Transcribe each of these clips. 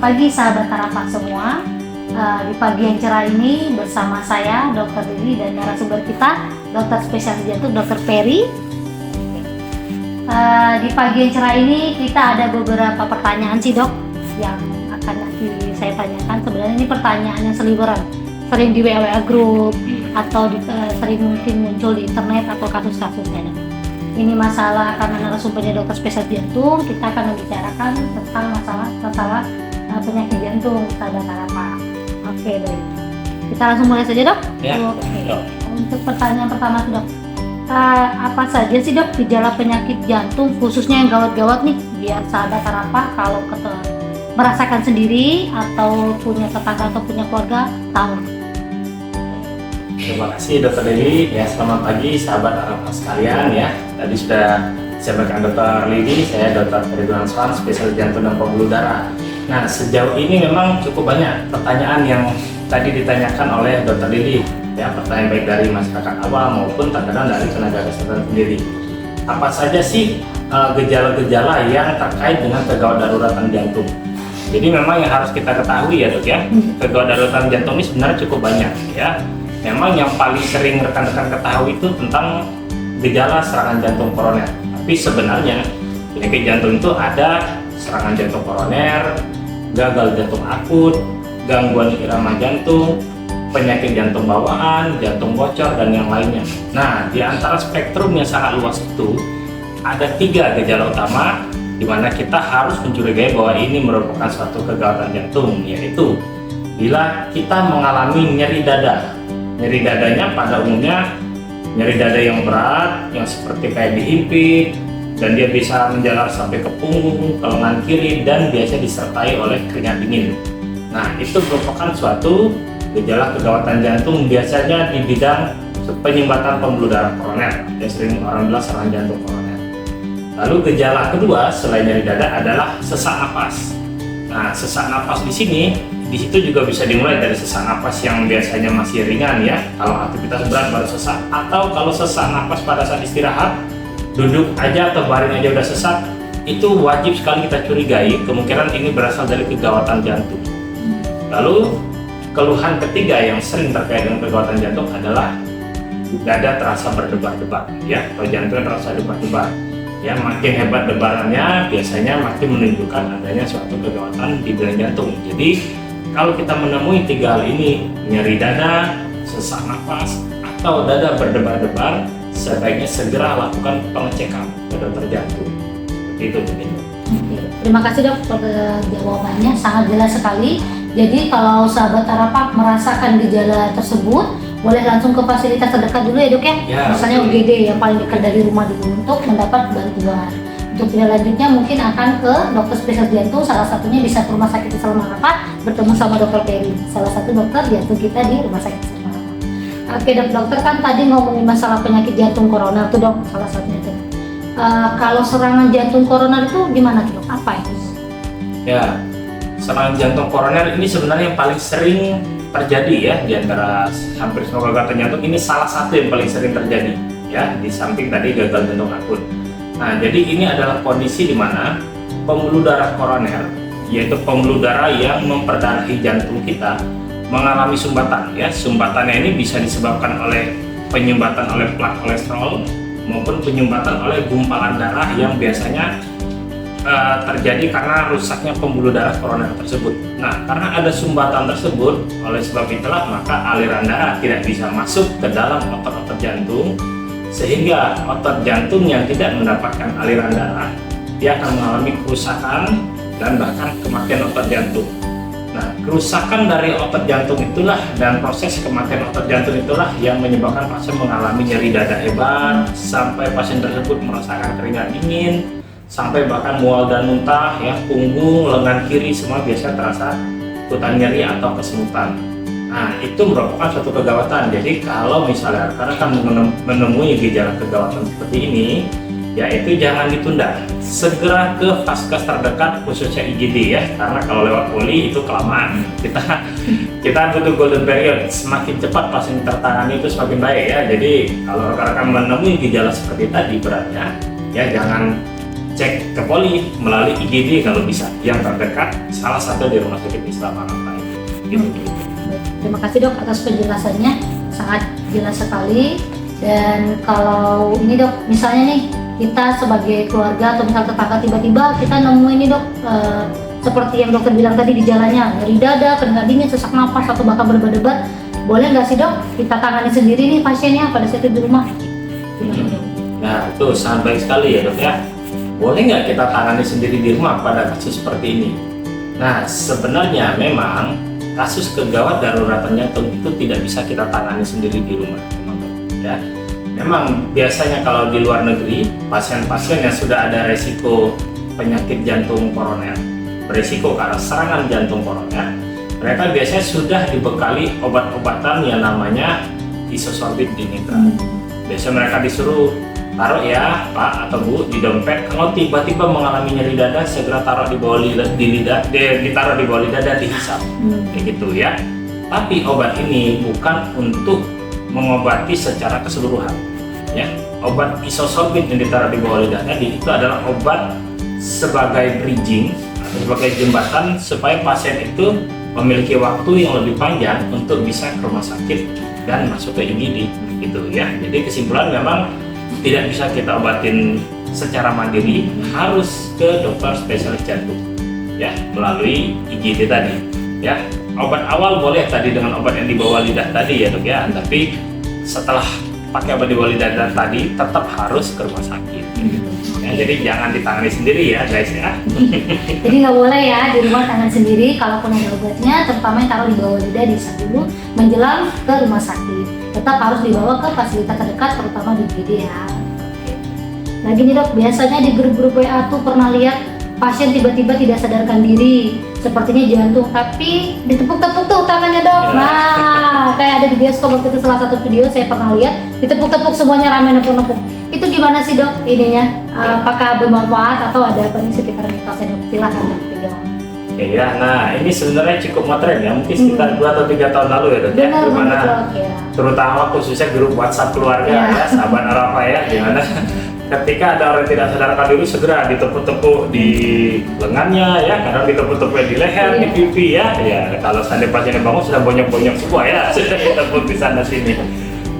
pagi sahabat Tarapak semua. Di pagi yang cerah ini bersama saya Dr. Lili dan narasumber kita dokter spesialis jantung Dr. Ferry. Di pagi yang cerah ini kita ada beberapa pertanyaan sih dok yang akan nanti saya tanyakan. Sebenarnya ini pertanyaan yang seliweran, sering di WA group atau sering mungkin muncul di internet atau kasus-kasusnya dok. Ini masalah karena narasumbernya dokter spesialis jantung, kita akan membicarakan tentang masalah penyakit jantung sahabat Tarapak. Oke baik, kita langsung mulai saja dok. Ya. Oke. Untuk pertanyaan pertama tuh dok, apa saja sih dok gejala penyakit jantung khususnya yang gawat-gawat nih, biar sahabat Tarapak kalau merasakan sendiri atau punya tetangga atau punya keluarga tahu. Terima kasih Dr. Lili. Ya, selamat pagi sahabat Tarapak sekalian ya. Tadi sudah disampaikan Dr. Lili, saya Dr. Ferry Gunawan, spesialis jantung dan pembuluh darah. Nah, sejauh ini memang cukup banyak pertanyaan yang tadi ditanyakan oleh Dr. Lili. Ya, pertanyaan baik dari masyarakat awam maupun terkadang dari tenaga kesehatan sendiri. Apa saja sih gejala-gejala yang terkait dengan kegawat daruratan jantung? Jadi memang yang harus kita ketahui ya dok ya, kegawat daruratan jantung ini sebenarnya cukup banyak ya. Memang yang paling sering rekan-rekan ketahui itu tentang gejala serangan jantung koroner. Tapi sebenarnya penyakit jantung itu ada serangan jantung koroner, gagal jantung akut, gangguan irama jantung, penyakit jantung bawaan, jantung bocor, dan yang lainnya. Nah, di antara spektrum yang sangat luas itu, ada 3 gejala utama di mana kita harus mencurigai bahwa ini merupakan suatu kegawatan jantung, yaitu bila kita mengalami nyeri dada. Nyeri dadanya pada umumnya nyeri dada yang berat, yang seperti kayak dihimpit, dan dia bisa menjalar sampai ke punggung, ke lengan kiri, dan biasa disertai oleh keringat dingin. Nah, itu merupakan suatu gejala kegawatan jantung biasanya di bidang penyumbatan pembuluh darah koroner, yang sering orang bilang serangan jantung koroner. Lalu gejala kedua selain nyeri dada adalah sesak napas. Nah, sesak napas di situ juga bisa dimulai dari sesak napas yang biasanya masih ringan ya, kalau aktivitas berat baru sesak, atau kalau sesak napas pada saat istirahat, duduk aja atau baring aja udah sesak, itu wajib sekali kita curigai kemungkinan ini berasal dari kegawatan jantung. Lalu keluhan ketiga yang sering terkait dengan kegawatan jantung adalah dada terasa berdebar-debar ya, atau jantungnya terasa debar-debar ya. Makin hebat debarannya biasanya makin menunjukkan adanya suatu kegawatan di bidang jantung. Jadi kalau kita menemui 3 hal ini, nyeri dada, sesak napas, atau dada berdebar-debar, sebaiknya segera lakukan pengecekan ke dokter jantung. Seperti itu tentunya. Terima kasih dok jawabannya sangat jelas sekali. Jadi kalau sahabat Tarapak merasakan gejala tersebut, boleh langsung ke fasilitas terdekat dulu ya dok ya. Ya, misalnya betul. UGD yang paling dekat dari rumah dulu untuk mendapat bantuan. Untuk tindak lanjutnya mungkin akan ke dokter spesialis jantung, salah satunya bisa ke rumah sakit Islam Harapan bertemu sama dokter Ferry, salah satu dokter jantung kita di rumah sakit Islam Harapan. Oke dokter kan tadi ngomongin masalah penyakit jantung koroner tuh dok, salah satunya tuh. Kalau serangan jantung koroner itu gimana tuh dok? Apa itu? Ya, serangan jantung koroner ini sebenarnya yang paling sering terjadi ya di antara hampir semua kegawatan jantung. Ini salah satu yang paling sering terjadi ya, di samping tadi gagal jantung akut. Nah, jadi ini adalah kondisi di mana pembuluh darah koroner, yaitu pembuluh darah yang memperdarahi jantung kita, mengalami sumbatan ya. Sumbatannya ini bisa disebabkan oleh penyumbatan oleh plak kolesterol maupun penyumbatan oleh gumpalan darah yang biasanya terjadi karena rusaknya pembuluh darah koroner tersebut. Nah, karena ada sumbatan tersebut, oleh sebab itulah maka aliran darah tidak bisa masuk ke dalam otot-otot jantung, sehingga otot jantung yang tidak mendapatkan aliran darah, dia akan mengalami kerusakan dan bahkan kematian otot jantung. Nah, kerusakan dari otot jantung itulah dan proses kematian otot jantung itulah yang menyebabkan pasien mengalami nyeri dada hebat, sampai pasien tersebut merasakan keringat dingin, sampai bahkan mual dan muntah ya, punggung, lengan kiri semua biasa terasa ikutan nyeri atau kesemutan. Nah, itu merupakan suatu kegawatan. Jadi kalau misalnya rekan-rekan menemui gejala kegawatan seperti ini, yaitu jangan ditunda, segera ke vaskes terdekat khususnya IGD ya, karena kalau lewat poli itu kelamaan. Kita butuh golden period, semakin cepat pasien tertangani itu semakin baik ya. Jadi kalau rekan-rekan menemui gejala seperti tadi beratnya, ya jangan cek ke poli melalui IGD kalau bisa yang terdekat, salah satu di Rumah Sakit Islam Arafah gitu. Terima kasih dok atas penjelasannya, sangat jelas sekali. Dan kalau ini dok, misalnya nih kita sebagai keluarga atau misal tetangga tiba-tiba kita nemuin nih dok, seperti yang dokter bilang tadi di jalannya, nyeri dada, keringat dingin, sesak napas atau bahkan berdebar-debar, boleh nggak sih dok kita tangani sendiri nih pasiennya pada saat itu di rumah? Nah itu sangat baik sekali ya dok ya. Boleh nggak kita tangani sendiri di rumah pada kasus seperti ini? Nah sebenarnya memang kasus kegawat daruratan jantung itu tidak bisa kita tangani sendiri di rumah, ya. Memang biasanya kalau di luar negeri pasien-pasien yang sudah ada resiko penyakit jantung koroner, berisiko karena serangan jantung koroner, mereka biasanya sudah dibekali obat-obatan yang namanya isosorbit dinitrat. Biasanya mereka disuruh taruh ya Pak atau Bu di dompet, kalau tiba-tiba mengalami nyeri dada segera taruh di bawah lidah, ditaruh di bawah lidah dan dihisap, kayak gitu ya. Tapi obat ini bukan untuk mengobati secara keseluruhan, ya. Obat isosorbit yang ditaruh di bawah lidah tadi itu adalah obat sebagai bridging atau sebagai jembatan supaya pasien itu memiliki waktu yang lebih panjang untuk bisa ke rumah sakit dan masuk ke IGD, gitu ya. Jadi kesimpulan memang tidak bisa kita obatin secara mandiri, harus ke dokter spesialis jantung, ya, melalui IGD tadi, ya. Obat awal boleh tadi dengan obat yang di bawah lidah tadi ya dok ya, tapi setelah pakai obat di bawah lidah tadi tetap harus ke rumah sakit. Ya, jadi jangan ditangani sendiri ya guys ya. Jadi nggak boleh ya di rumah tangan sendiri, kalaupun ada obatnya terutama yang taruh di bawah lidah dihisap dulu menjelang ke rumah sakit. Tetap harus dibawa ke fasilitas terdekat terutama di IGD ya. Nah gini dok, biasanya di grup-grup WA tuh pernah lihat pasien tiba-tiba tidak sadarkan diri, sepertinya jantung, tapi ditepuk-tepuk tuh tangannya dok. Nah, kayak ada di bioskop waktu itu salah satu video saya pernah lihat, ditepuk-tepuk semuanya rame nepuk-nepuk. Itu gimana sih dok ininya? Apakah bermanfaat atau ada apa nih sekitar mitosnya dok? Silahkan dok. Iya, nah ini sebenarnya cukup ngetren ya, mungkin sekitar 2 atau 3 tahun lalu ya dok ya, dimana terutama khususnya grup WhatsApp keluarga ya, sahabat Arafah ya, dimana ketika ada orang tidak sadarkan diri segera ditepuk-tepuk di lengannya ya, kadang ditepuk-tepuk di leher, di pipi ya. Ya kalau seandainya pasiennya bangun sudah bonyok-bonyok semua ya, sudah ditepuk di sana sini.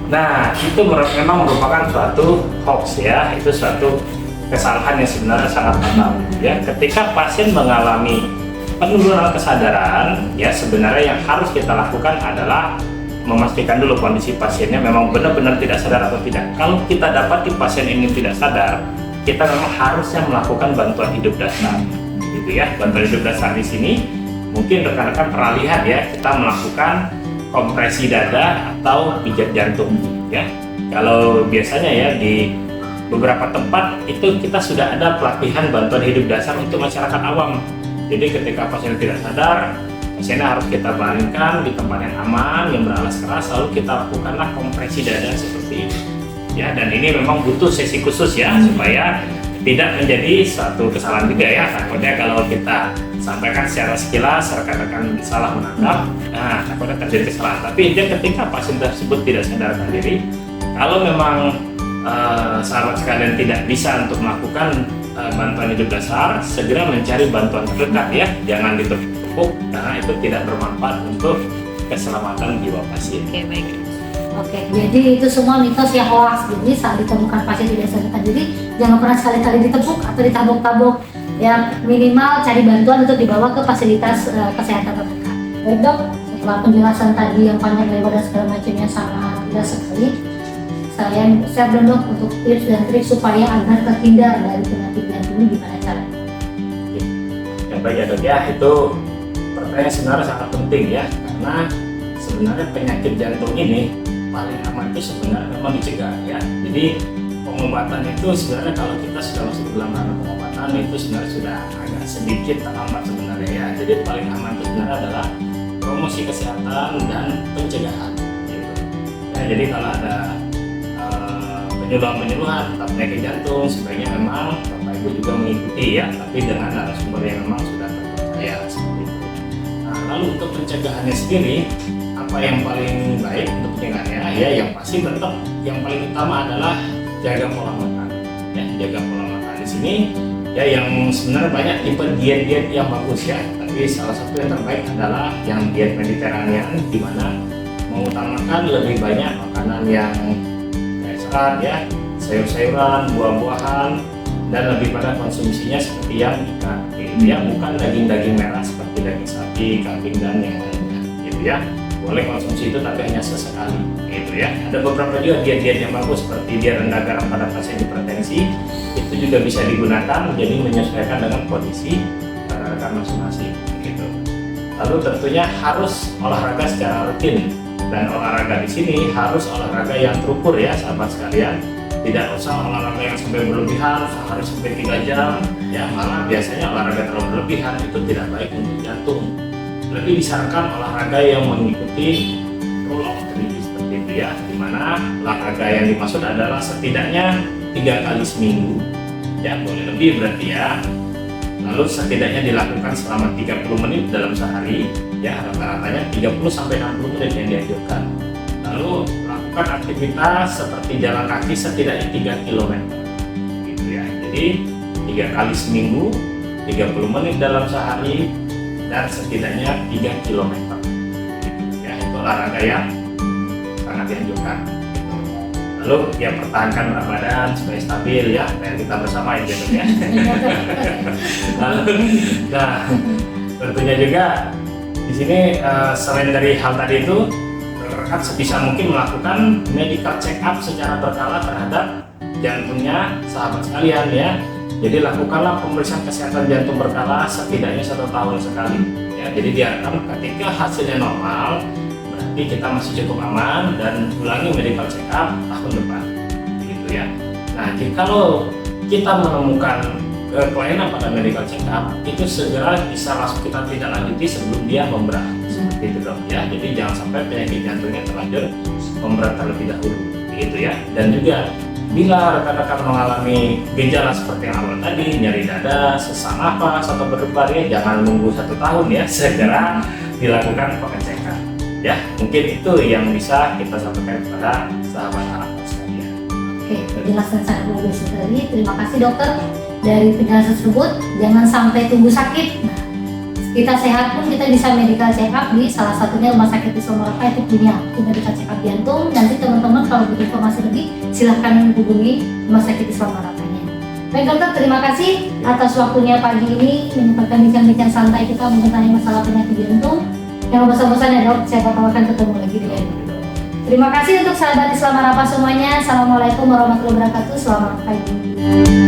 Nah itu memang merupakan suatu hoax ya, itu suatu kesalahan yang sebenarnya sangat fatal ya. Ketika pasien mengalami penurunan kesadaran ya, sebenarnya yang harus kita lakukan adalah memastikan dulu kondisi pasiennya memang benar-benar tidak sadar atau tidak. Kalau kita dapati pasien ini tidak sadar, kita memang harusnya melakukan bantuan hidup dasar, gitu ya. Bantuan hidup dasar di sini mungkin rekan-rekan pernah lihat ya, kita melakukan kompresi dada atau pijat jantung, ya. Kalau biasanya ya di beberapa tempat itu kita sudah ada pelatihan bantuan hidup dasar untuk masyarakat awam. Jadi ketika pasien tidak sadar, pasiennya harus kita baringkan di tempat yang aman, yang beralas keras, lalu kita lakukanlah kompresi dada seperti ini. Ya, dan ini memang butuh sesi khusus ya, supaya tidak menjadi suatu kesalahan juga ya. Takutnya kalau kita sampaikan secara sekilas, rekan-rekan salah menangkap, nah takutnya terjadi kesalahan. Tapi intinya ketika pasien tersebut tidak sadarkan diri, kalau memang sahabat sekalian tidak bisa untuk melakukan bantuan hidup dasar, segera mencari bantuan terdekat ya, jangan ditepuk karena itu tidak bermanfaat untuk keselamatan jiwa pasien. Oke, baik. Oke, jadi itu semua mitos yang hoax. Jadi saat ditemukan pasien tidak sadarkan diri, jangan pernah sekali-kali ditepuk atau ditabok-tabok. Yang minimal cari bantuan untuk dibawa ke fasilitas kesehatan terdekat. Baik dok, setelah penjelasan tadi yang panjang lebar dan segala macamnya sangat jelas sekali, saya belum dok untuk tips dan trik supaya agar terhindar dari penyakit jantung ini gimana caranya? Yang baik ya dok ya, itu pertanyaan sebenarnya sangat penting ya, karena sebenarnya penyakit jantung ini paling aman itu sebenarnya memang dicegah ya. Jadi pengobatan itu sebenarnya kalau kita sudah masuk dalam ranah pengobatan itu sebenarnya sudah agak sedikit terlambat sebenarnya ya. Jadi paling aman itu sebenarnya adalah promosi kesehatan dan pencegahan gitu. Ya, jadi kalau ada penyuluhan tentang penyakit jantung sebaiknya memang Bapak Ibu juga mengikuti ya, tapi dengan narasumber yang memang sudah terpercaya seperti itu. Nah, lalu untuk pencegahannya sendiri, apa yang paling baik untuk pencegahannya? Ya, yang pasti tetap yang paling utama adalah jaga pola makan. Ya, jaga pola makan di sini ya, yang sebenarnya banyak tipe diet-diet yang bagus ya, tapi salah satu yang terbaik adalah yang diet Mediterranean, di mana mengutamakan lebih banyak makanan yang kayak serat ya, sayur-sayuran, buah-buahan, dan lebih pada konsumsinya seperti yang ikan gitu ya, bukan daging-daging merah seperti daging sapi, kambing, dan yang lainnya gitu ya. Boleh konsumsi itu tapi hanya sesekali gitu ya. Ada beberapa juga diet-diet yang bagus seperti diet rendah garam pada pasien hipertensi, itu juga bisa digunakan, jadi menyesuaikan dengan kondisi rekan masing-masing gitu. Lalu tentunya harus olahraga secara rutin, dan olahraga di sini harus olahraga yang terukur ya sahabat sekalian. Tidak usah olahraga yang sampai berlebihan, sehari sampai 3 jam ya, malah biasanya olahraga terlalu berlebihan itu tidak baik untuk jantung. Lebih disarankan olahraga yang mengikuti rule of three seperti itu ya, dimana olahraga yang dimaksud adalah setidaknya 3 kali seminggu ya, boleh lebih berarti ya. Lalu setidaknya dilakukan selama 30 menit dalam sehari ya, rata-ratanya 30 sampai 60 menit yang dianjurkan. Lalu lakukan aktivitas seperti jalan kaki setidaknya 3 km gitu ya. Jadi 3 kali seminggu, 30 menit dalam sehari, dan setidaknya 3 km gitu ya. Itu olahraga yang sangat dianjurkan gitu. Lalu ya, pertahankan berat badan supaya stabil ya, dan kita bersama ya gitu ya. Lalu, nah tentunya juga di sini selain dari hal tadi itu, rekan sebisa mungkin melakukan medical check up secara berkala terhadap jantungnya sahabat sekalian ya. Jadi lakukanlah pemeriksaan kesehatan jantung berkala setidaknya 1 tahun sekali ya. Jadi diharapkan ketika hasilnya normal berarti kita masih cukup aman, dan ulangi medical check up tahun depan gitu ya. Nah, jikalau kita menemukan kelainan pada medical check up, itu segera bisa langsung kita tidak lanjuti sebelum dia memberat seperti itu dong ya. Jadi jangan sampai penyakit jantungnya terlanjur memberat terlebih dahulu gitu ya. Dan juga bila rekan-rekan mengalami gejala seperti yang awal tadi, nyeri dada, sesak napas, atau berdebar ya, jangan nunggu 1 tahun ya, segera dilakukan pengecekan ya. Mungkin itu yang bisa kita sampaikan kepada sahabat anak sekalian. Oke, penjelasan sangat bagus sekali. Terima kasih dokter. Dari penjelasan tersebut, jangan sampai tunggu sakit. Nah, kita sehat pun kita bisa medical check up di salah satunya rumah sakit Islam Marapa, itu punya medical check up jantung. Nanti teman-teman kalau butuh informasi lebih silahkan hubungi rumah sakit Islam Marapanya. Baik dokter, terima kasih atas waktunya pagi ini menyempatkan bincang-bincang santai kita mengenai masalah penyakit jantung. Yang bosan-bosan ya dok, siapa tahu akan ketemu lagi dengan. Terima kasih untuk sahabat Islam Marapa semuanya. Assalamualaikum warahmatullahi wabarakatuh. Selamat pagi.